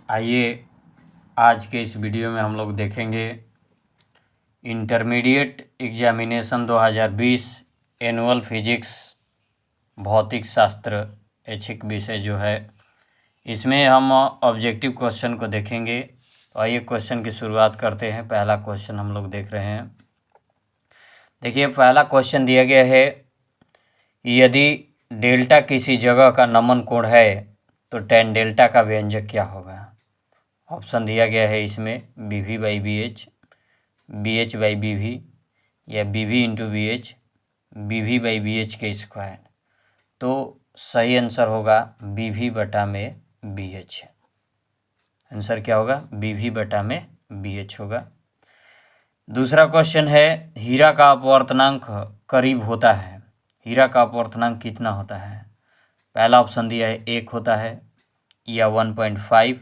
आइए आज के इस वीडियो में हम लोग देखेंगे इंटरमीडिएट एग्जामिनेशन 2020 एनुअल फिजिक्स भौतिक शास्त्र ऐच्छिक विषय जो है, इसमें हम ऑब्जेक्टिव क्वेश्चन को देखेंगे। तो आइए क्वेश्चन की शुरुआत करते हैं। पहला क्वेश्चन हम लोग देख रहे हैं। देखिए, पहला क्वेश्चन दिया गया है, यदि डेल्टा किसी जगह का नमन कोण है तो tan डेल्टा का व्यंजक क्या होगा। ऑप्शन दिया गया है इसमें BV by BH, BH by BV या BV into BH, BV by BH के स्क्वायर। तो सही आंसर होगा BV बटा में BH। आंसर क्या होगा? BV बटा में BH होगा। दूसरा क्वेश्चन है, हीरा का अपवर्तनांक करीब होता है। हीरा का अपवर्तनांक कितना होता है? पहला ऑप्शन दिया है 1 होता है, या 1.5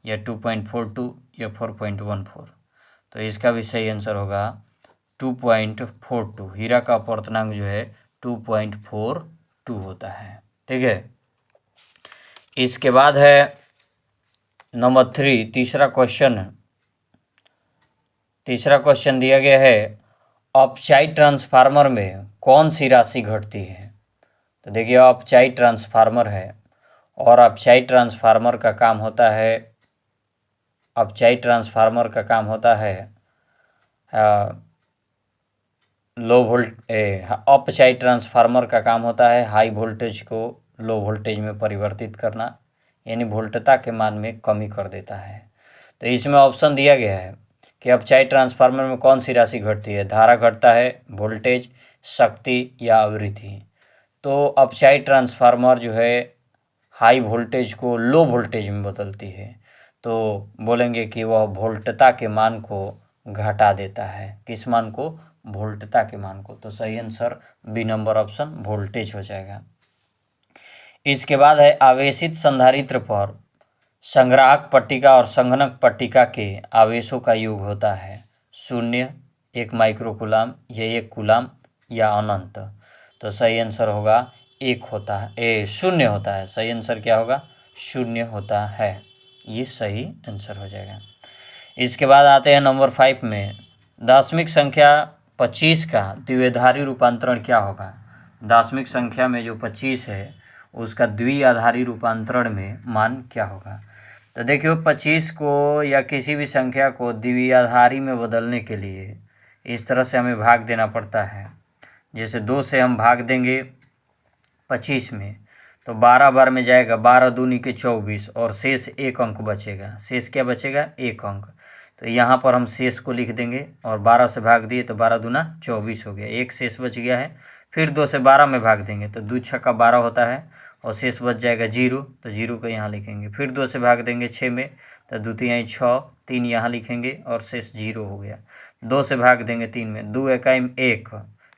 या 2.42 या 4.14। तो इसका भी सही आंसर होगा 2.42। हीरा का अपवर्तनांक जो है 2.42 होता है। ठीक है। इसके बाद है नंबर 3, तीसरा क्वेश्चन दिया गया है, अपचाई ट्रांसफार्मर में कौन सी राशि घटती है। तो देखिए, अपचाई ट्रांसफार्मर है और अपचाई ट्रांसफार्मर का काम होता है अपचाई ट्रांसफार्मर का काम होता है अपचाई ट्रांसफार्मर का काम होता है हाई वोल्टेज को लो वोल्टेज में परिवर्तित करना, यानी वोल्टता के मान में कमी कर देता है। तो इसमें ऑप्शन दिया गया है कि अपचाई ट्रांसफार्मर में कौन सी राशि घटती है। धारा घटता है, वोल्टेज, शक्ति या आवृत्ति। तो अपचाई ट्रांसफार्मर जो है हाई वोल्टेज को लो वोल्टेज में बदलती है, तो बोलेंगे कि वह वोल्टता के मान को घटा देता है। किस मान को? वोल्टता के मान को। तो सही answer B number option voltage हो जाएगा। इसके बाद है, आवेशित संधारित्र पर संग्राहक पट्टिका और संघनक पट्टिका के आवेशों का योग होता है 0, 1 माइक्रोकूलाम या 1 कूलाम या अनंत। तो सही आंसर होगा 1 होता है, 0 होता है। सही आंसर क्या होगा? 0 होता है। ये सही आंसर हो जाएगा। इसके बाद आते हैं नंबर 5 में, दशमिक संख्या 25 का द्विआधारी रूपांतरण क्या होगा। दशमिक संख्या में जो 25 है उसका द्विआधारी रूपांतरण में मान क्या होगा। तो देखिए, 25 को या किसी भी संख्या को द्विआधारी में बदलने के लिए इस तरह से हमें भाग देना पड़ता है। जैसे 2 से हम भाग देंगे 25 में तो 12 बार में जाएगा, 12 दूनी के 24 और शेष 1 अंक बचेगा। शेष क्या बचेगा? 1 अंक। तो यहाँ पर हम शेष को लिख देंगे और 12 से भाग दिए तो 12 दूना 24 हो गया, 1 शेष बच गया है। फिर 2 से 12 में भाग देंगे तो 2 छक्का 12 होता है और शेष बच जाएगा 0, तो 0 को यहाँ लिखेंगे। फिर 2 से भाग देंगे 6 में तो 2 तिहाई 6, 3 यहाँ लिखेंगे और शेष 0 हो गया। 2 से भाग देंगे 3 में, 2 एकाई 1,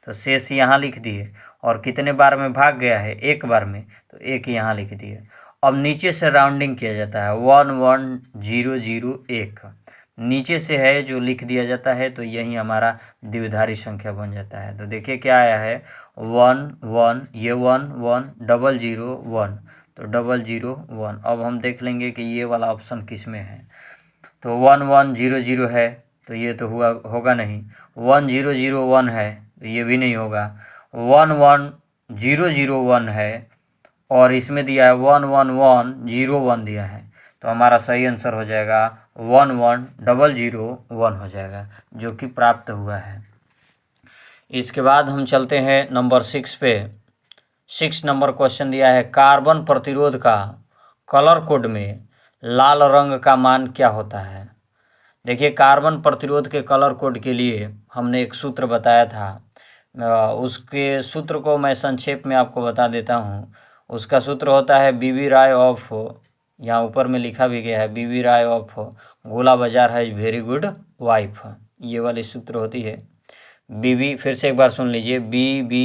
तो शेष यहाँ लिख दिए। और कितने बार में भाग गया है? 1 बार में, तो 1 यहाँ लिख दिए। अब नीचे से राउंडिंग किया जाता है 1 1 0 0 1, नीचे से है जो लिख दिया जाता है, तो यही हमारा द्विआधारी संख्या बन जाता है। तो देखिए क्या आया है, 1 1, ये 1 1 0 0 1, तो 0 0 1। अब हम देख लेंगे कि ये वाला ऑप्शन किस में है। तो 1 1 0 0 है तो ये तो होगा नहीं। 1 0 0 1 है तो ये भी नहीं होगा। 1 1 0 0 1 है और इसमें दिया है 1 1 1 0 1 दिया है, तो हमारा सही आंसर हो जाएगा 1 1 0 0 1 हो जाएगा, जो कि प्राप्त हुआ है। इसके बाद हम चलते हैं नंबर 6 पे। 6 नंबर क्वेश्चन दिया है, कार्बन प्रतिरोध का कलर कोड में लाल रंग का मान क्या होता है। देखिए, कार्बन प्रतिरोध के कलर कोड के लिए हमने एक सूत्र बताया था। उसके सूत्र को मैं संक्षेप में आपको बता देता हूँ। उसका सूत्र होता है BV राय ऑफ, यहाँ ऊपर में लिखा भी गया है, BV राय ऑफ गोला बाजार है वेरी गुड वाइफ, ये वाली सूत्र होती है। BV, फिर से एक बार सुन लीजिए, BV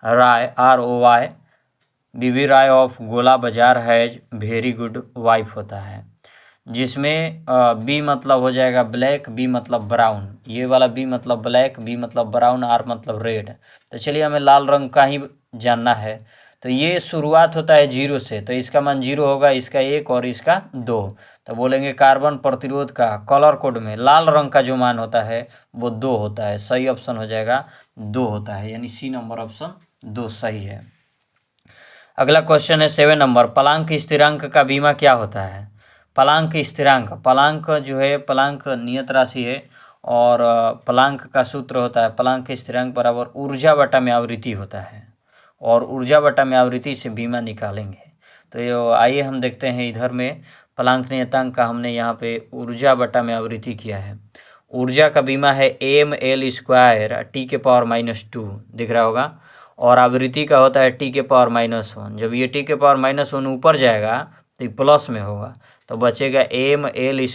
Roy ROY, BV Roy of Gola Bazar है वेरी गुड वाइफ होता है, जिसमें B मतलब हो जाएगा ब्लैक, B मतलब ब्राउन, ये वाला B मतलब ब्लैक, B मतलब ब्राउन, R मतलब रेड। तो चलिए, हमें लाल रंग का ही जानना है, तो ये शुरुआत होता है 0 से, तो इसका मान 0 होगा, इसका 1 और इसका 2। तो बोलेंगे कार्बन प्रतिरोध का कलर कोड में लाल रंग का जो मान होता है वो 2 होता है। सही ऑप्शन हो जाएगा 2 होता है, यानी सी नंबर ऑप्शन 2 सही है। अगला क्वेश्चन है 7 नंबर, प्लांक स्थिरांक का बीमा क्या होता है? प्लांक स्थिरांक, प्लांक जो है प्लांक नियत राशि है और प्लांक का सूत्र होता है प्लांक स्थिरांक बराबर ऊर्जा बटा में आवृत्ति होता है, और ऊर्जा बटा में आवृत्ति से बीमा निकालेंगे। तो आइए हम देखते हैं इधर में प्लांक नियतांक का हमने यहाँ पे ऊर्जा बटा में आवृत्ति किया है। ऊर्जा का बीमा है ml² T⁻⁻2 दिख रहा होगा, और आवृत्ति का होता है T⁻⁻1। जब ये T⁻⁻1 ऊपर जाएगा तो ये प्लस में होगा, तो बचेगा ml²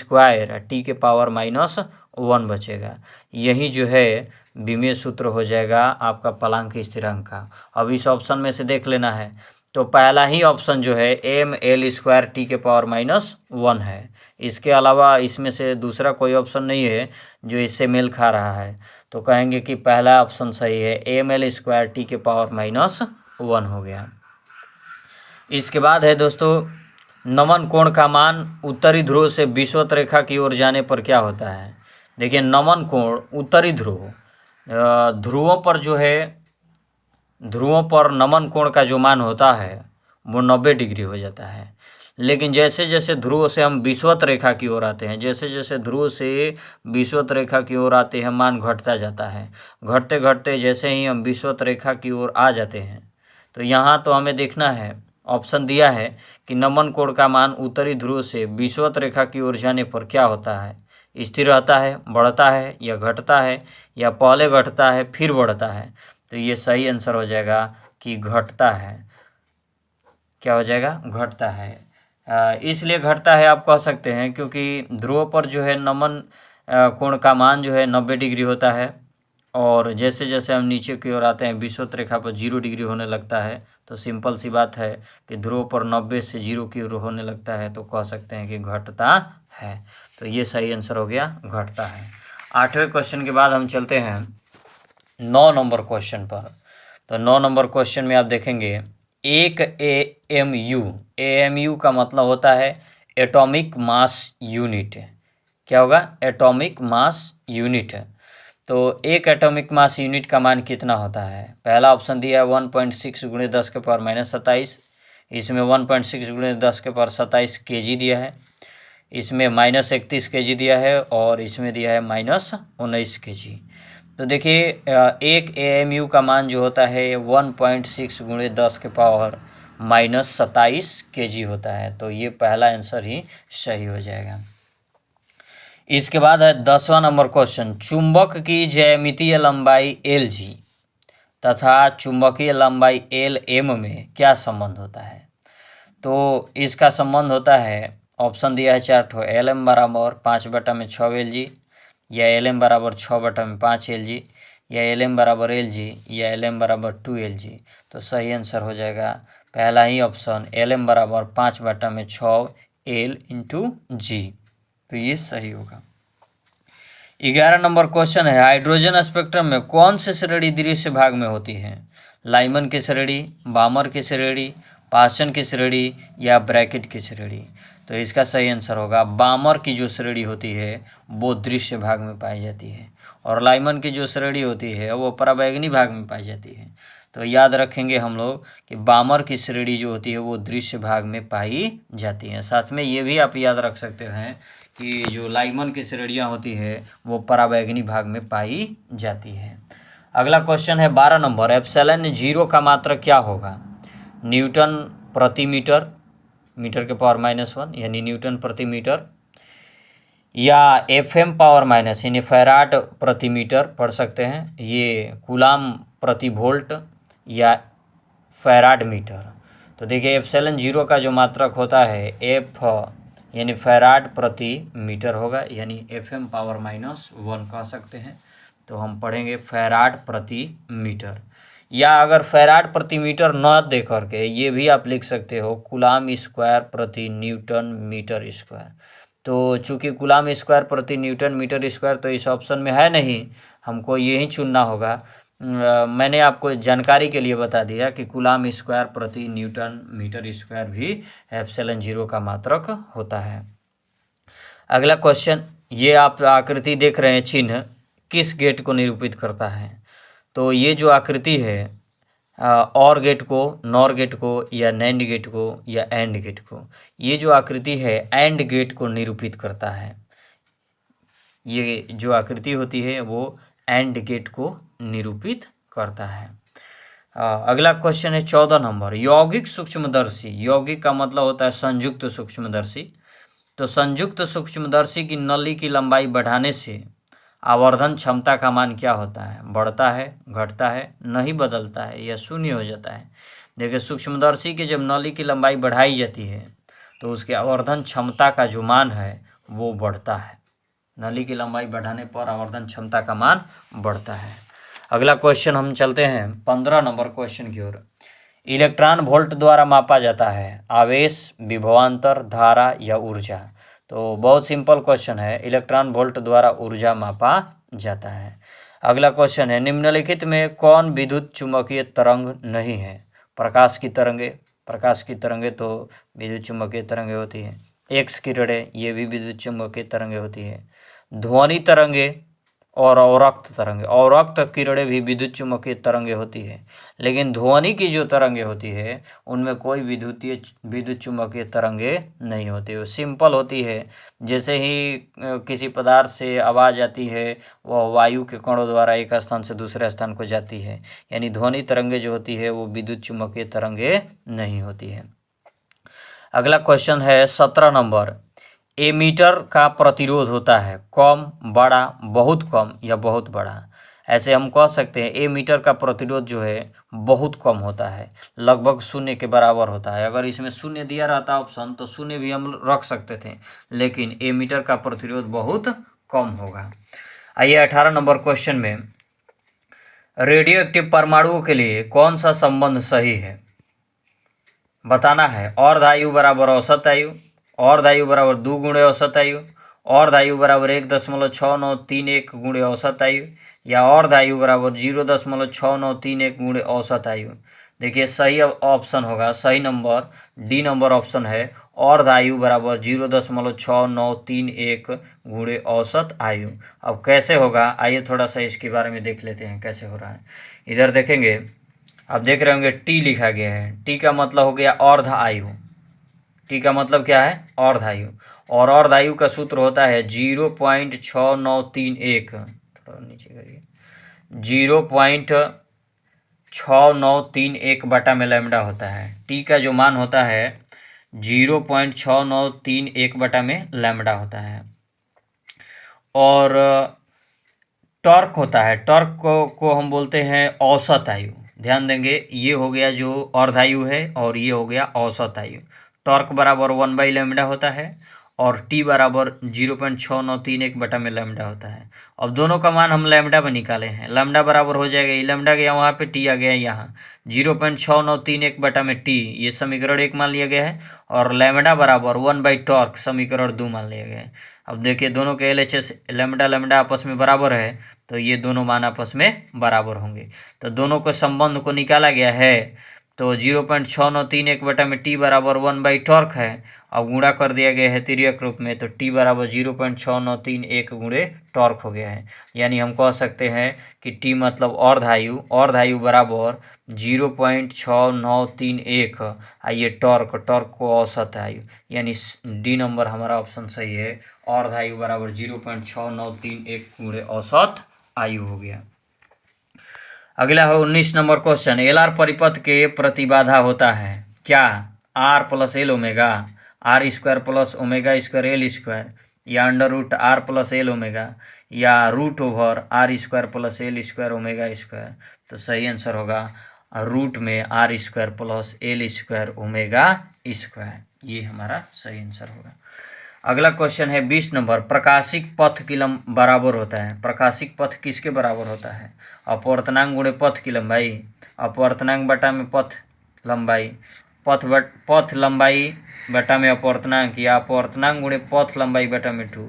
T⁻⁻1 बचेगा। यही जो है बीमीय सूत्र हो जाएगा आपका प्लांक स्थिरांक का। अब इस ऑप्शन में से देख लेना है, तो पहला ही ऑप्शन जो है ml² T⁻⁻1 है। इसके अलावा इसमें से दूसरा कोई ऑप्शन नहीं है जो इससे मेल खा रहा है, तो कहेंगे कि पहला ऑप्शन सही है, ml² T⁻⁻1 हो गया। इसके बाद है दोस्तों नमन कोण का मान उत्तरी ध्रुव से विषुवत रेखा की ओर जाने पर क्या होता है? देखिए नमन कोण उत्तरी ध्रुव, ध्रुवों पर जो है ध्रुवों पर नमन कोण का जो मान होता है वो 90 डिग्री हो जाता है। लेकिन जैसे जैसे ध्रुव से हम विषुवत रेखा की ओर आते हैं, जैसे जैसे ध्रुव से विषुवत रेखा की ओर आते हैं मान घटता जाता है। घटते घटते जैसे ही हम विषुवत रेखा की ओर आ जाते हैं, तो यहाँ तो हमें देखना है, ऑप्शन दिया है कि नमन कोण का मान उत्तरी ध्रुव से विषुवत रेखा की ओर जाने पर क्या होता है? स्थिर रहता है, बढ़ता है, या घटता है, या पहले घटता है फिर बढ़ता है? तो ये सही आंसर हो जाएगा कि घटता है। क्या हो जाएगा? घटता है। इसलिए घटता है आप कह सकते हैं क्योंकि ध्रुव पर जो है नमन कोण का मान जो है 90 डिग्री होता है, और जैसे जैसे हम नीचे की ओर आते हैं विषुवत रेखा पर 0 डिग्री होने लगता है। तो सिंपल सी बात है कि ध्रुव पर 90 से 0 की ओर होने लगता है, तो कह सकते हैं कि घटता है। तो ये सही आंसर हो गया, घटता है। 8वें क्वेश्चन के बाद हम चलते हैं 9 नंबर क्वेश्चन पर। तो 9 नंबर क्वेश्चन में आप देखेंगे एक AMU का मतलब होता है एटॉमिक मास यूनिट। क्या होगा? Atomic mass unit. तो एक एटॉमिक मास यूनिट का मान कितना होता है? पहला ऑप्शन दिया है 1.6 × 10⁻27। इसमें 1.6 × 10⁻27 kg दिया है, इसमें -31 kg दिया है, और इसमें दिया है -19 kg। तो देखिए एक AMU का मान जो होता है 1.6 × 10⁻27 kg होता है। तो ये पहला आंसर ही सही हो जाएगा। इसके बाद है 10वां नंबर क्वेश्चन, चुंबक की ज्यामितीय लंबाई Lg तथा चुंबकीय लंबाई Lm में क्या संबंध होता है? तो इसका संबंध होता है, ऑप्शन दिया है 4 ठो, Lm बराबर 5/6 Lg, या Lm बराबर 6/5 Lg, या Lm बराबर Lg, या Lm बराबर 2 Lg। तो सही आंसर हो जाएगा पहला ही ऑप्शन, Lm बराबर 5/6 L × G। तो ये सही होगा। 11 नंबर क्वेश्चन है, हाइड्रोजन स्पेक्ट्रम में कौन से श्रेणी दृश्य भाग में होती है? लाइमन की श्रेणी, बामर की श्रेणी, पास्चन की श्रेणी, या ब्रैकेट की श्रेणी? तो इसका सही आंसर होगा बामर की जो श्रेणी होती है वो दृश्य भाग में पाई जाती है, और लाइमन की जो श्रेणी होती है वो पराबैंगनी भाग में पाई जाती है। तो याद रखेंगे हम लोग कि बामर की श्रेणी जो होती है वो दृश्य भाग में पाई जाती है। साथ में ये भी आप याद रख सकते हैं कि जो लाइमन की श्रेणियाँ होती है वो पराबैंगनी भाग में पाई जाती है। अगला क्वेश्चन है 12 नंबर, ε0 का मात्रक क्या होगा? न्यूटन प्रति मीटर, मीटर के पावर -1 यानी न्यूटन प्रति मीटर, या FM पावर माइनस यानी फैराड प्रति मीटर पढ़ सकते हैं, ये कूलाम प्रति वोल्ट, या फैराड मीटर। तो देखिए ε0 का जो मात्रक होता है F यानी फैराड प्रति मीटर होगा, यानी FM पावर -1 कह सकते हैं। तो हम पढ़ेंगे फैराड प्रति मीटर, या अगर फैराड प्रति मीटर न दे करके ये भी आप लिख सकते हो कूलाम स्क्वायर प्रति न्यूटन मीटर स्क्वायर। तो चूँकि कूलाम स्क्वायर प्रति न्यूटन मीटर स्क्वायर तो इस ऑप्शन में है नहीं, हमको यही चुनना होगा। मैंने आपको जानकारी के लिए बता दिया कि कूलाम स्क्वायर प्रति न्यूटन मीटर स्क्वायर भी एप्सिलॉन 0 का मात्रक होता है। अगला क्वेश्चन, ये आप आकृति देख रहे हैं, चिन्ह किस गेट को निरूपित करता है? तो ये जो आकृति है और गेट को, नॉर गेट को, या नैंड गेट को, या एंड गेट को, ये जो आकृति है एंड गेट को निरूपित करता है। ये जो आकृति होती है वो एंड गेट को निरूपित करता है। अगला क्वेश्चन है 14 नंबर, यौगिक सूक्ष्मदर्शी। यौगिक का मतलब होता है संयुक्त सूक्ष्मदर्शी। तो संयुक्त सूक्ष्मदर्शी की नली की लंबाई बढ़ाने से आवर्धन क्षमता का मान क्या होता है? बढ़ता है, घटता है, नहीं बदलता है, या शून्य हो जाता है? देखिए, सूक्ष्मदर्शी की जब नली की लंबाई बढ़ाई जाती है तो उसके आवर्धन क्षमता का जो मान है वो बढ़ता है। नली की लंबाई बढ़ाने पर आवर्धन क्षमता का मान बढ़ता है। अगला क्वेश्चन हम चलते हैं 15 नंबर क्वेश्चन की ओर। इलेक्ट्रॉन वोल्ट द्वारा मापा जाता है आवेश, विभवांतर, धारा या ऊर्जा। तो बहुत सिंपल क्वेश्चन है, इलेक्ट्रॉन वोल्ट द्वारा ऊर्जा मापा जाता है। अगला क्वेश्चन है, निम्नलिखित में कौन विद्युत चुम्बकीय तरंग नहीं है? प्रकाश की तरंगे। प्रकाश की तरंगे तो विद्युत चुम्बकीय तरंगे होती है। एक्स किरणें, ये भी विद्युत चुम्बकीय तरंगे होती है। ध्वनि तरंगे और अवरक्त तरंगे, अवरक्त किरणें भी विद्युत चुम्बकीय तरंगे होती है, लेकिन ध्वनि की जो तरंगे होती है उनमें कोई विद्युत चुम्बकीय तरंगे नहीं होती। वो सिंपल होती है, जैसे ही किसी पदार्थ से आवाज़ आती है वह वायु के कणों द्वारा एक स्थान से दूसरे स्थान को जाती है, यानी ध्वनि तरंगे जो होती है वो विद्युत चुम्बकीय तरंगे नहीं होती है। अगला क्वेश्चन है 17 नंबर, एमीटर का प्रतिरोध होता है कम, बड़ा, बहुत कम या बहुत बड़ा। ऐसे हम कह सकते हैं एमीटर का प्रतिरोध जो है बहुत कम होता है, लगभग शून्य के बराबर होता है। अगर इसमें शून्य दिया रहता ऑप्शन तो शून्य भी हम रख सकते थे, लेकिन एमीटर का प्रतिरोध बहुत कम होगा। आइए 18 नंबर क्वेश्चन में, रेडियो एक्टिव परमाणुओं के लिए कौन सा संबंध सही है? बताना है। अर्धायु बराबर औसत आयु, अर्धायु बराबर 2 गुणे औसत आयु, अर्धायु बराबर 1.6931 गुणे औसत आयु, या अर्धायु बराबर 0.6931 गुणे औसत आयु। देखिए, सही ऑप्शन होगा, सही नंबर डी नंबर ऑप्शन है, अर्धायु बराबर 0.6931 गुणे औसत आयु। अब कैसे होगा, आइए थोड़ा सा इसके बारे में देख लेते हैं कैसे हो रहा है। इधर देखेंगे, आप देख रहे होंगे टी लिखा गया है। टी का मतलब हो गया अर्ध आयु। टी का मतलब क्या है? अर्ध आयु। और अर्ध आयु का सूत्र होता है 0.6931, थोड़ा नीचे करिए, 0.6931 बटा में लैम्डा होता है। टी का जो मान होता है 0.6931 बटा में लैम्डा होता है। और टॉर्क होता है, टॉर्क को हम बोलते हैं औसत आयु। ध्यान देंगे, ये हो गया जो अर्धायु है और ये हो गया औसत आयु। टॉर्क बराबर 1/λ होता है और टी बराबर 0.6931 बटा में लैम्डा होता है। अब दोनों का मान हम लैम्डा में निकाले हैं, लैम्डा बराबर हो जाएगा, ये लैम्डा गया वहाँ पे, टी आ गया यहाँ, 0.6931 बटा में टी, ये समीकरण 1 मान लिया गया है, और लैम्डा बराबर 1/टॉर्क समीकरण 2 मान लिया गया है। अब देखिए, दोनों के LHS लैम्डा लैम्डा आपस में बराबर है, तो ये दोनों मान आपस में बराबर होंगे। तो दोनों को संबंध को निकाला गया है, तो 0.6931 बटा में टी बराबर 1/टॉर्क है। अब गुणा कर दिया गया है तिर्यक रूप में, तो टी बराबर 0.6931 गुणे टॉर्क हो गया है। यानी हम कह सकते हैं कि टी मतलब अर्धायु, अर्धायु बराबर 0.6931, ये टॉर्क, टॉर्क को औसत आयु, यानी डी नंबर हमारा ऑप्शन सही है, अर्धायु बराबर 0.6931 गुणे औसत आयु हो गया। अगला है 19 नंबर क्वेश्चन, एलआर परिपथ के प्रतिबाधा होता है क्या? R plus L omega, R square plus omega square L square, या under root R plus L omega, या root over R square plus L square omega square. तो सही आंसर होगा रूट में R square plus L square omega square, ये हमारा सही answer होगा। अगला क्वेश्चन है 20 नंबर, प्रकाशिक पथ की बराबर होता है। प्रकाशिक पथ किसके बराबर होता है? अपवर्तनांक गुणे पथ की लंबाई, अपवर्तनांक बटा में पथ लंबाई, पथ लंबाई बटा में अपवर्तनांक, या अपवर्तनांक गुणे पथ लंबाई बटा में 2।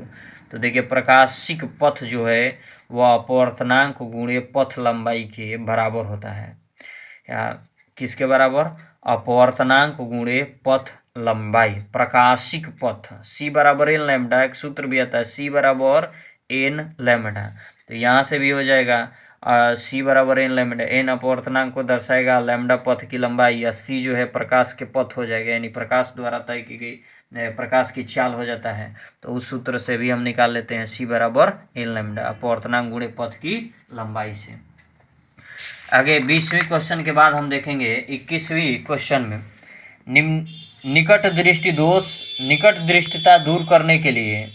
तो देखिए प्रकाशिक पथ जो है वह अपवर्तनांक गुणे पथ लंबाई के बराबर होता है। या किसके बराबर? अपवर्तनांक गुणे पथ लंबाई। प्रकाशिक पथ c बराबर एन लैम्डा, एक सूत्र भी आता है c बराबर एन लैम्डा, तो यहाँ से भी हो जाएगा c बराबर एन लैम्डा। एन अपवर्तनांक को दर्शाएगा, लैम्डा पथ की लंबाई, या c जो है प्रकाश के पथ हो जाएगा, यानी प्रकाश द्वारा तय की गई प्रकाश की चाल हो जाता है। तो उस सूत्र से भी हम निकाल लेते हैं c बराबर एन लैम्डा, अपवर्तनांक गुणे पथ की लंबाई से। आगे 20वें क्वेश्चन के बाद हम देखेंगे 21वीं क्वेश्चन में निकट दृष्टिता दूर करने के लिए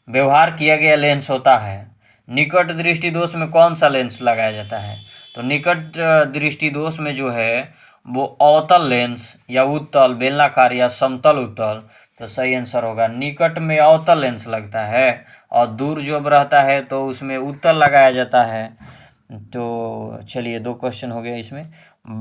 व्यवहार किया गया लेंस होता है। निकट दृष्टि दोष में कौन सा लेंस लगाया जाता है? तो निकट दृष्टि दोष में जो है वो अवतल लेंस या उत्तल, बेलनाकार या समतल उत्तल, तो सही आंसर होगा निकट में अवतल लेंस लगता है, और दूर जब रहता है तो उसमें उत्तल लगाया जाता है। तो चलिए 2 क्वेश्चन हो गया इसमें।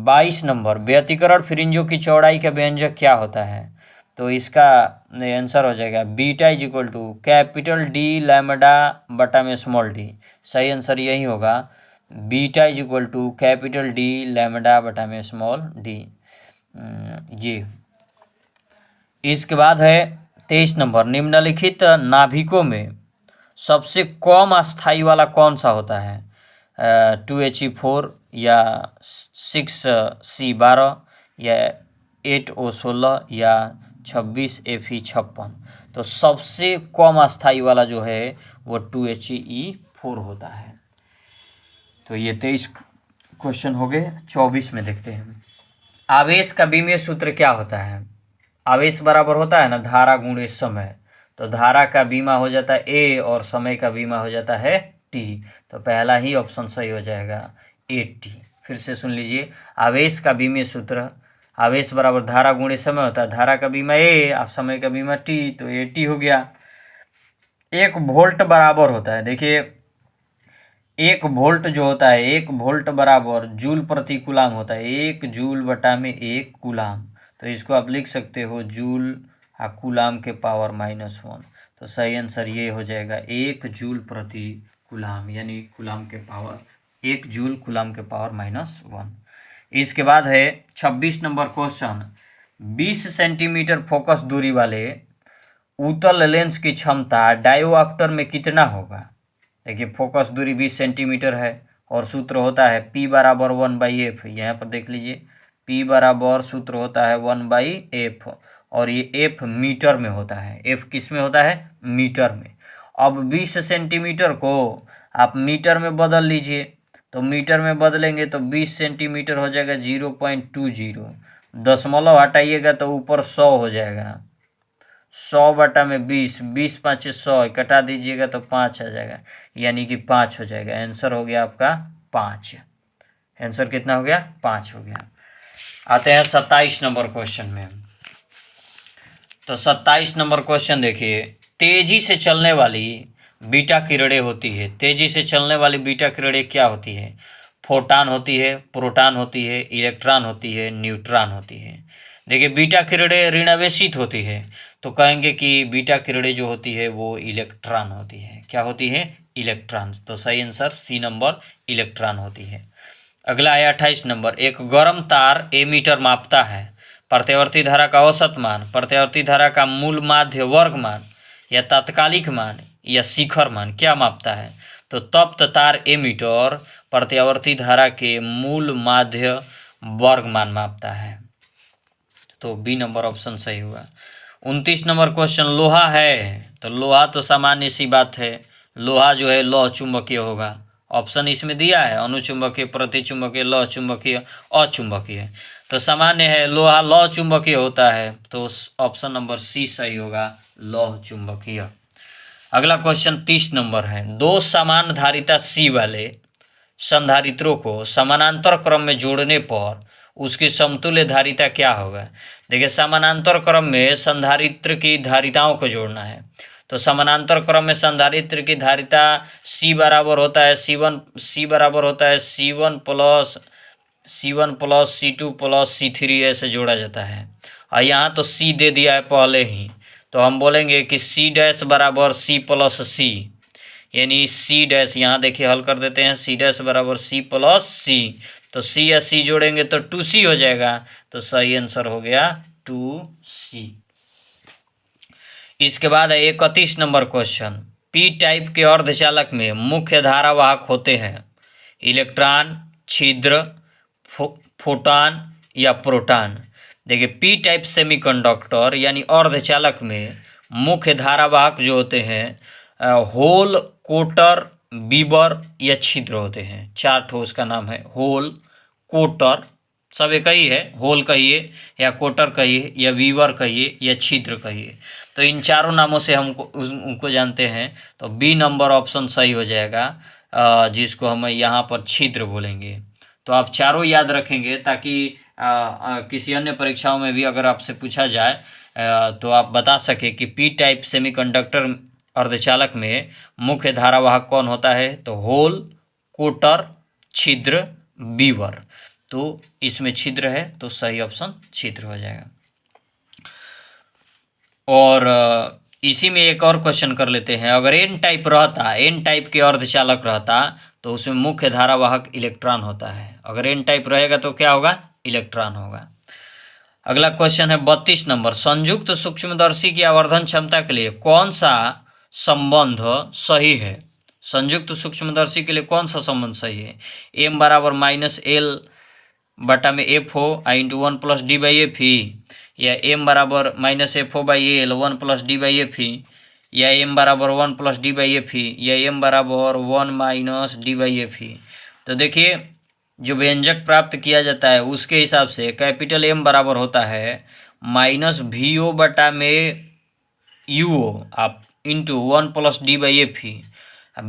22 नंबर, व्यतिकरण फ्रिंजों की चौड़ाई का व्यंजक क्या होता है? तो इसका आंसर हो जाएगा beta is equal to capital D lambda बटा में स्मॉल डी। सही आंसर यही होगा, beta is equal to capital D lambda बटा में स्मॉल डी। ये इसके बाद है 23 नंबर, निम्नलिखित नाभिकों में सबसे कम अस्थाई वाला कौन सा होता है? 2He4 या 6C12 या 8O16 या 26Fe56। तो सबसे कम अस्थाई वाला जो है वो 2He4 होता है। तो ये 23 क्वेश्चन हो गए। 24 में देखते हैं, आवेश का विमीय सूत्र क्या होता है? आवेश बराबर होता है ना धारा गुणे समय, तो धारा का बीमा हो जाता है ए और समय का बीमा हो जाता है टी, तो पहला ही ऑप्शन सही हो जाएगा AT। फिर से सुन लीजिए, आवेश का विमीय सूत्र, आवेश बराबर धारा गुणे समय होता है, धारा का बीमा ए और समय का बीमा टी, तो AT हो गया। 1 वोल्ट बराबर होता है, देखिए 1 वोल्ट जो होता है, 1 वोल्ट बराबर जूल प्रति कूलाम होता है, 1 जूल बटा में 1 कूलाम, तो इसको आप लिख सकते हो जूल कूलाम के पावर -1। तो सही आंसर ये हो जाएगा 1 जूल प्रति कूलाम, यानी कूलाम के पावर 1 जूल कूलाम के पावर -1। इसके बाद है 26 नंबर क्वेश्चन, 20 सेंटीमीटर फोकस दूरी वाले उत्तल लेंस की क्षमता डायोप्टर में कितना होगा? देखिए फोकस दूरी 20 सेंटीमीटर है और सूत्र होता है P बराबर 1/f। यहाँ पर देख लीजिए P बराबर सूत्र होता है 1/f, और ये f मीटर में होता है। f किस में होता है? मीटर में। अब 20 सेंटीमीटर को आप मीटर में बदल लीजिए, तो मीटर में बदलेंगे तो 20 सेंटीमीटर हो जाएगा 0.20, दशमलव हटाइएगा तो ऊपर 100 हो जाएगा, 100 बटा में 20, 20 5 100, कटा दीजिएगा तो 5 आ जाएगा, यानी कि 5 हो जाएगा। आंसर हो गया आपका 5। आंसर कितना हो गया? 5 हो गया। आते हैं 27 नंबर क्वेश्चन में। तो 27 नंबर क्वेश्चन देखिए, तेजी से चलने वाली बीटा किरणें होती है। तेजी से चलने वाली बीटा किरणें क्या होती है? फोटॉन होती है, प्रोटॉन होती है, इलेक्ट्रॉन होती है, न्यूट्रॉन होती है। देखिए बीटा किरणें ऋणावेशित होती है, तो कहेंगे कि बीटा किरणें जो होती है वो इलेक्ट्रॉन होती है। क्या होती है? इलेक्ट्रॉन। तो सही आंसर C नंबर, इलेक्ट्रॉन होती है। अगला है 28 नंबर, एक गर्म तार एमीटर मापता है प्रत्यावर्ती धारा का औसत मान, प्रत्यावर्ती धारा का मूल माध्य वर्ग मान या तात्कालिक मान या शिखर मान, क्या मापता है? तो तप्त तार एमीटर प्रत्यावर्ती धारा के मूल माध्य वर्ग मान मापता है, तो B नंबर ऑप्शन सही हुआ। 29 नंबर क्वेश्चन, लोहा है, तो लोहा तो सामान्य सी बात है, लोहा जो है लौह चुंबकीय होगा। ऑप्शन इसमें दिया है अनुचुंबकीय, प्रतिचुंबकीय, लौह चुंबकीय, अचुंबकीय, तो सामान्य है लोहा लौह चुंबकीय होता है, तो ऑप्शन नंबर C सही होगा, लौह चुंबकीय। अगला क्वेश्चन 30 नंबर है, 2 समान धारिता C वाले संधारित्रों को समानांतर क्रम में जोड़ने पर उसकी समतुल्य धारिता क्या होगा? देखिए समानांतर क्रम में संधारित्र की धारिताओं को जोड़ना है, तो समानांतर क्रम में संधारित्र की धारिता C बराबर होता है C बराबर होता है C1 plus C2 plus C3 ऐसे जोड़ा जाता है, और यहाँ तो C दे दिया है पहले ही, तो हम बोलेंगे कि सी डैश बराबर सी प्लस सी, यानी सी डैश, यहाँ देखिए हल कर देते हैं, सी डैश बराबर सी प्लस सी, तो सी या सी जोड़ेंगे तो 2C हो जाएगा, तो सही आंसर हो गया 2C। इसके बाद है 31 नंबर क्वेश्चन, पी टाइप के अर्धचालक में मुख्य धारावाहक होते हैं इलेक्ट्रॉन, छिद्र, फोटॉन या प्रोटॉन। देखिए पी टाइप सेमीकंडक्टर यानी अर्धचालक में मुख्य धारावाहक जो होते हैं होल, कोटर, बीबर या छिद्र होते हैं। 4 ठोस का नाम है होल, कोटर, सब एक ही है, होल कहिए या कोटर कहिए या वीवर कहिए या छिद्र कहिए, तो इन चारों नामों से हमको उनको जानते हैं। तो बी नंबर ऑप्शन सही हो जाएगा, जिसको हम यहाँ पर छिद्र बोलेंगे। तो आप चारों याद रखेंगे ताकि किसी अन्य परीक्षाओं में भी अगर आपसे पूछा जाए तो आप बता सके कि पी टाइप सेमीकंडक्टर अर्धचालक में मुख्य धारावाहक कौन होता है, तो होल, कोटर, छिद्र, बीवर। तो इसमें छिद्र है तो सही ऑप्शन छिद्र हो जाएगा। और इसी में एक और क्वेश्चन कर लेते हैं, अगर एन टाइप रहता, एन टाइप के अर्धचालक रहता तो उसमें मुख्य धारावाहक इलेक्ट्रॉन होता है। अगर एन टाइप रहेगा तो क्या होगा, इलेक्ट्रॉन होगा। अगला क्वेश्चन है 32 नंबर, संयुक्त सूक्ष्मदर्शी की आवर्धन क्षमता के लिए कौन सा संबंध सही है। संयुक्त सूक्ष्मदर्शी के लिए कौन सा संबंध सही है, एम बराबर -L बटा में एफ हो इंटू 1 + d/f ही, या एम बराबर -FO/L 1 + d/f ही, या एम बराबर 1 + d/f ही, या एम बराबर 1 - d/f ही। तो देखिए जो व्यंजक प्राप्त किया जाता है उसके हिसाब से कैपिटल एम बराबर होता है -VO बटा में UO आप इंटू 1 + d/f ही।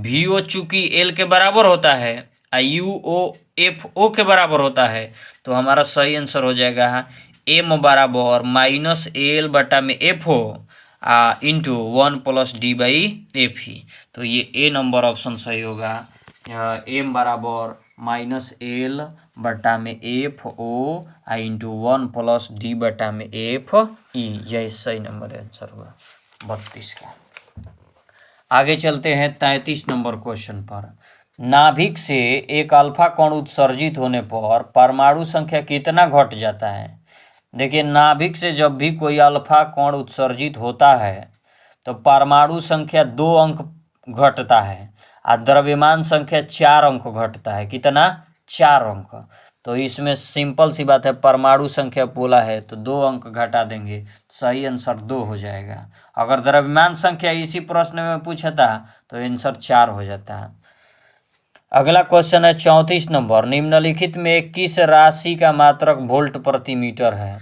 VO चूँकि L के बराबर होता है UO FO के बराबर होता है, तो हमारा सही आंसर हो जाएगा M बराबर -L बटा में FO इंटू 1 + d/f ही। तो ये ए नंबर ऑप्शन सही होगा, M बराबर -L बटा में FO इंटू 1 + d बटा में f ई, यही सही नंबर आंसर होगा 32 का। आगे चलते हैं 33 नंबर क्वेश्चन पर, नाभिक से एक अल्फा कण उत्सर्जित होने पर परमाणु संख्या कितना घट जाता है। देखिए नाभिक से जब भी कोई अल्फा कण उत्सर्जित होता है तो परमाणु संख्या 2 अंक घटता है और द्रव्यमान संख्या 4 अंक घटता है। कितना, 4 अंक। तो इसमें सिंपल सी बात है, परमाणु संख्या बोला है तो 2 अंक घटा देंगे, सही आंसर 2 हो जाएगा। अगर द्रव्यमान संख्या इसी प्रश्न में पूछा था तो आंसर 4 हो जाता है। अगला क्वेश्चन है 34 नंबर, निम्नलिखित में किस राशि का मात्रक वोल्ट प्रति मीटर है।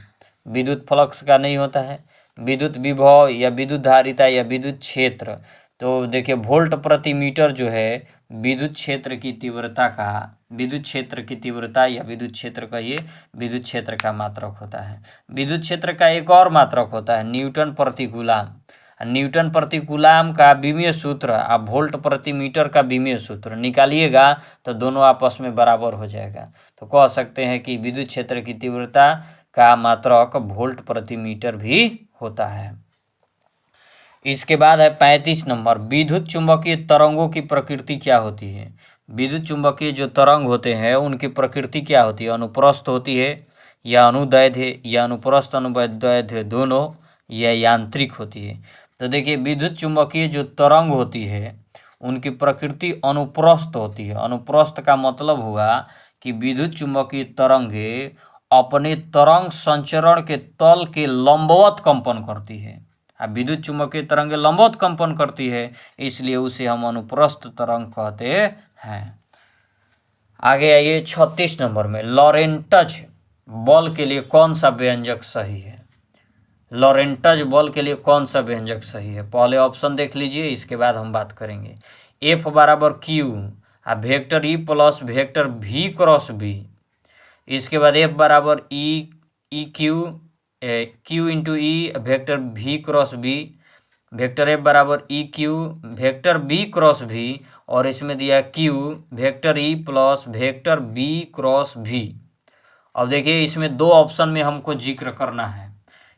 विद्युत फ्लक्स का नहीं होता है, विद्युत विभव या विद्युत धारिता या विद्युत क्षेत्र। तो देखिए वोल्ट प्रति मीटर जो है विद्युत क्षेत्र की तीव्रता का, विद्युत क्षेत्र की तीव्रता या विद्युत क्षेत्र कहिए, विद्युत क्षेत्र का मात्रक होता है। विद्युत क्षेत्र का एक और मात्रक होता है न्यूटन प्रति कूलाम। न्यूटन प्रति कूलाम का विमीय सूत्र आप वोल्ट प्रति मीटर का विमीय सूत्र निकालिएगा तो दोनों आपस में बराबर हो जाएगा। तो कह सकते हैं कि विद्युत क्षेत्र की तीव्रता का मात्रक वोल्ट प्रति मीटर भी होता है। इसके बाद है 35 नंबर, विद्युत चुंबकीय तरंगों की प्रकृति क्या होती है। विद्युत चुंबकीय जो तरंग होते हैं उनकी प्रकृति क्या होती है, अनुप्रस्थ होती है या अनुदैर्घ्य है या अनुप्रस्थ अनुदैर्घ्य दोनों या यांत्रिक होती है। तो देखिए विद्युत चुंबकीय जो तरंग होती है उनकी प्रकृति अनुप्रस्थ होती है। अनुप्रस्थ का मतलब हुआ कि विद्युत चुंबकीय तरंगे अपने तरंग संचरण के तल के लंबवत कंपन करती है। अब विद्युत चुंबकीय तरंगे लंबवत कंपन करती है, इसलिए उसे हम अनुप्रस्थ तरंग कहते हैं। आगे आइए 36 नंबर में, लॉरेंटज बल के लिए कौन सा व्यंजक सही है। लॉरेंटज बल के लिए कौन सा व्यंजक सही है, पहले ऑप्शन देख लीजिए, इसके बाद हम बात करेंगे। F बराबर Q vector E plus vector V cross V। इसके बाद F बराबर Q into E vector V cross V। Vector F बराबर EQ vector B cross V, और इसमें दिया Q vector E plus vector B cross V। अब देखिए इसमें 2 ऑप्शन में हमको जिक्र करना है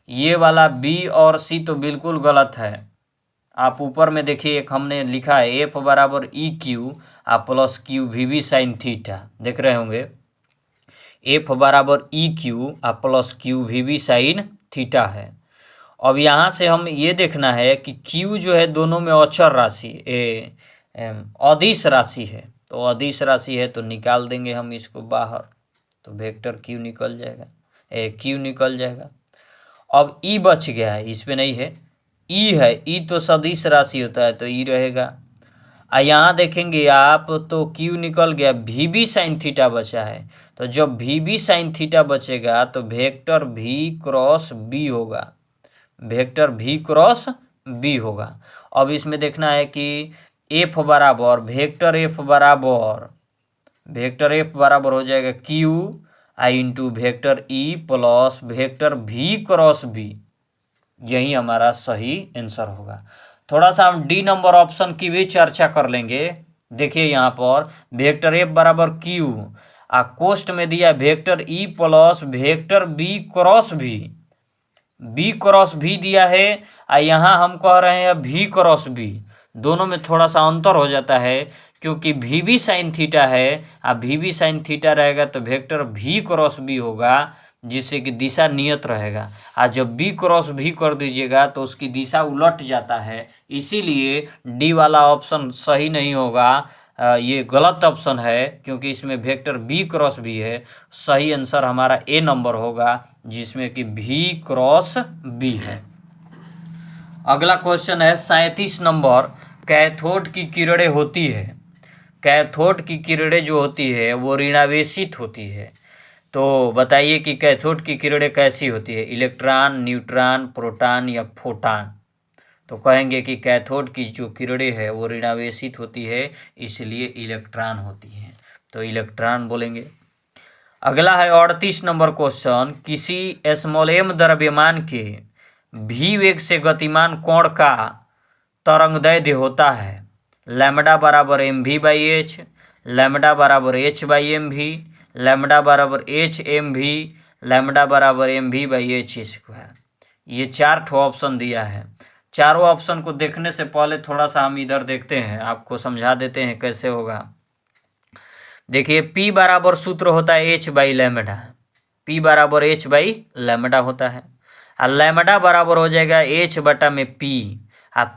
ये वाला बी और सी तो बिल्कुल गलत है। आप ऊपर में देखिए एक हमने लिखा है एफ बराबर E Q plus Q V B sine theta, देख रहे होंगे एफ बराबर E Q plus Q V B sine theta है। अब यहाँ से हम ये देखना है कि क्यू जो है दोनों में अचर राशि अदिश राशि है, तो अदिश राशि है तो निकाल देंगे हम इसको बाहर, तो वेक्टर क्यू निकल जाएगा, क्यू निकल जाएगा। अब ई बच गया है, इस पे नहीं है, ई है, ई तो सदिश राशि होता है तो ई रहेगा। यहाँ देखेंगे आप तो क्यू निकल गया, वी बी साइन थीटा बचा है, तो जब वी बी साइन थीटा बचेगा तो वेक्टर वी क्रॉस बी होगा, वेक्टर वी क्रॉस बी होगा। अब इसमें देखना है कि एफ बराबर वेक्टर एफ बराबर हो जाएगा Q I into vector E plus vector V cross B, यही हमारा सही आंसर होगा। थोड़ा सा हम डी नंबर ऑप्शन की भी चर्चा कर लेंगे। देखिए यहाँ पर वेक्टर एफ बराबर क्यू कोष्ट में दिया vector E plus vector B cross भी दिया है, यहाँ हम कह रहे हैं वी क्रॉस बी, दोनों में थोड़ा सा अंतर हो जाता है क्योंकि वी बी साइन थीटा है, वी बी साइन थीटा रहेगा तो वेक्टर वी क्रॉस बी होगा, जिससे कि दिशा नियत रहेगा। जब बी क्रॉस भी कर दीजिएगा तो उसकी दिशा उलट जाता है, इसीलिए डी वाला ऑप्शन सही नहीं होगा, ये गलत ऑप्शन है क्योंकि इसमें वेक्टर बी क्रॉस भी है। सही आंसर हमारा ए नंबर होगा जिसमें कि भी क्रॉस बी है। अगला क्वेश्चन है 37 नंबर, कैथोड की किरणें होती है, कैथोड की किरणें जो होती है वो ऋणावेशित होती है, तो बताइए कि कैथोड की किरणें कैसी होती है, इलेक्ट्रॉन, न्यूट्रॉन, प्रोटॉन या फोटॉन। तो कहेंगे कि कैथोड की जो किरणें है वो ऋणावेशित होती है, इसलिए इलेक्ट्रॉन होती है, तो इलेक्ट्रॉन बोलेंगे। अगला है 38 नंबर क्वेश्चन, किसी स्मॉल एम द्रव्यमान के भी वेग से गतिमान कोण का तरंगदैर्घ्य होता है लैम्डा बराबर M V by H, lambda बराबर H by M V, lambda बराबर एच एम वी, लैम्डा बराबर M V by H square. ये 4 ठो ऑप्शन दिया है। चारों ऑप्शन को देखने से पहले थोड़ा सा हम इधर देखते हैं, आपको समझा देते हैं कैसे होगा। देखिए P बराबर सूत्र होता है H बाई लैम्डा, P बराबर H बाई लैम्डा होता है, और लैम्डा बराबर हो जाएगा H बटा में P,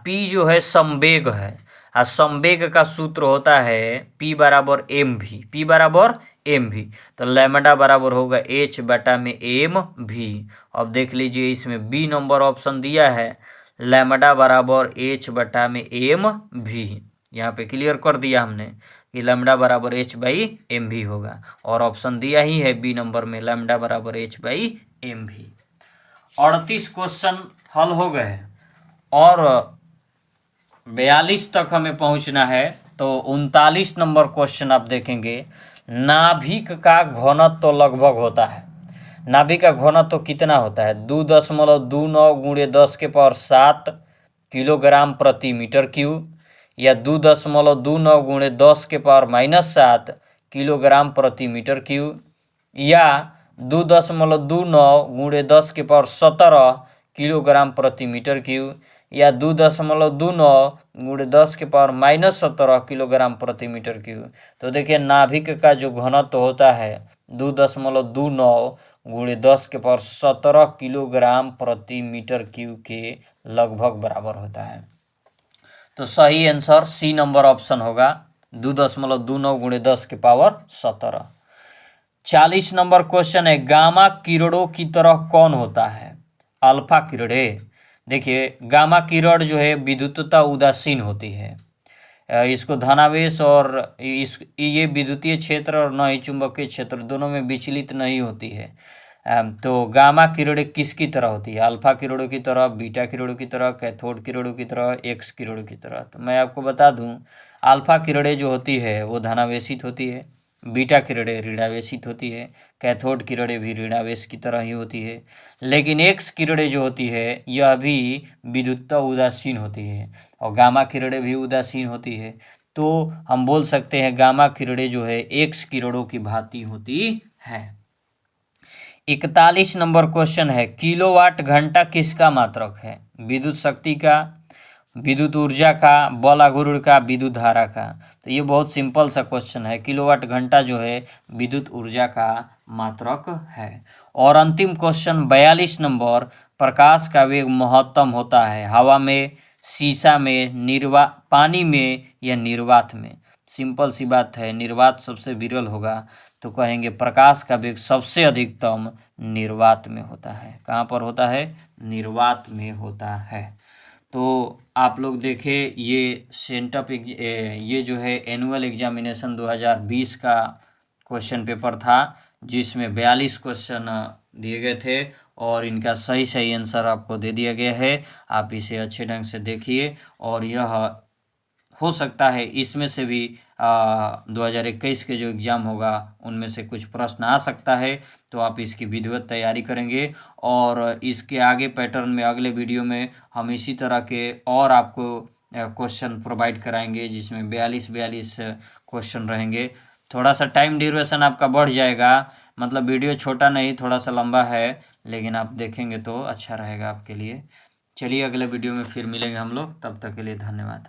P जो है संवेग है, संवेग का सूत्र होता है P बराबर एम भी, P बराबर एम भी, तो लैम्डा बराबर होगा H बटा में एम भी। अब देख लीजिए इसमें B नंबर ऑप्शन दिया है, लैम्डा बराबर H बटा में एम भी, यहाँ पे क्लियर कर दिया हमने कि लैम्डा बराबर H बाई एम भी होगा, और ऑप्शन दिया ही है B नंबर में लैम्डा बराबर H बाई एम भी। 38 क्वेश्चन हल हो गए और 42 तक हमें पहुंचना है, तो 39 नंबर क्वेश्चन आप देखेंगे, नाभिक का घनत्व तो लगभग होता है, नाभिक का घनत्व तो कितना होता है 2.29 गुणे 10 के पावर 7 किलोग्राम प्रति मीटर क्यूब, या 2.29 गुणे 10 के पावर -7 किलोग्राम प्रति मीटर क्यूब, या 2.29 गुणे 10 के पावर 17 किलोग्राम प्रति मीटर क्यूब, या 2.29 गुणे 10 के पावर -17 किलोग्राम प्रति मीटर क्यूब। तो देखिए नाभिक का जो घनत्व होता है 2.29 गुणे 10 के पावर 17 किलोग्राम प्रति मीटर क्यूब के लगभग बराबर होता है, तो सही आंसर सी नंबर ऑप्शन होगा 2.29 गुणे 10 के पावर 17। 40 नंबर क्वेश्चन है, गामा किरणों की तरह कौन होता है, अल्फा किरणें। देखिए गामा किरण जो है विद्युतता उदासीन होती है, इसको धनावेश और ये विद्युतीय क्षेत्र और न ही चुंबकीय क्षेत्र दोनों में विचलित नहीं होती है। तो गामा किरणें किसकी तरह होती है, अल्फा किरणों की तरह, बीटा किरणों की तरह, कैथोड किरणों की तरह, एक्स किरणों की तरह। तो मैं आपको बता दूं अल्फा किरणें जो होती है वो धनावेशित होती है, बीटा किरणें ऋणावेशित होती है, कैथोड किरणें भी ऋणावेश की तरह ही होती है, लेकिन एक्स किरणें जो होती है यह भी विद्युतता उदासीन होती है, और गामा किरणें भी उदासीन होती है। तो हम बोल सकते हैं गामा किरणें जो है एक्स किरणों की भांति होती है। 41 नंबर क्वेश्चन है, किलोवाट घंटा किसका मात्रक है? विद्युत शक्ति का, विद्युत ऊर्जा का, बल आघूर्ण का, विद्युत धारा का। तो ये बहुत सिंपल सा क्वेश्चन है। किलोवाट घंटा जो है विद्युत ऊर्जा का मात्रक है। और अंतिम क्वेश्चन 42 नंबर, प्रकाश का वेग महत्तम होता है हवा में, शीशा में, पानी में या निर्वात में? सिंपल सी बात है, निर्वात सबसे विरल होगा, तो कहेंगे प्रकाश का वेग सबसे अधिकतम निर्वात में होता है। कहाँ पर होता है? निर्वात में होता है। तो आप लोग देखें, ये ये जो है एनुअल एग्जामिनेशन 2020 का क्वेश्चन पेपर था, जिसमें 42 क्वेश्चन दिए गए थे और इनका सही सही आंसर आपको दे दिया गया है। आप इसे अच्छे ढंग से देखिए और यह हो सकता है इसमें से भी 2021 के जो एग्ज़ाम होगा उनमें से कुछ प्रश्न आ सकता है। तो आप इसकी विधिवत तैयारी करेंगे और इसके आगे पैटर्न में अगले वीडियो में हम इसी तरह के और आपको क्वेश्चन प्रोवाइड कराएंगे, जिसमें 42 क्वेश्चन रहेंगे। थोड़ा सा टाइम ड्यूरेशन आपका बढ़ जाएगा, मतलब वीडियो छोटा नहीं, थोड़ा सा लंबा है, लेकिन आप देखेंगे तो अच्छा रहेगा आपके लिए। चलिए अगले वीडियो में फिर मिलेंगे हम लोग, तब तक के लिए धन्यवाद।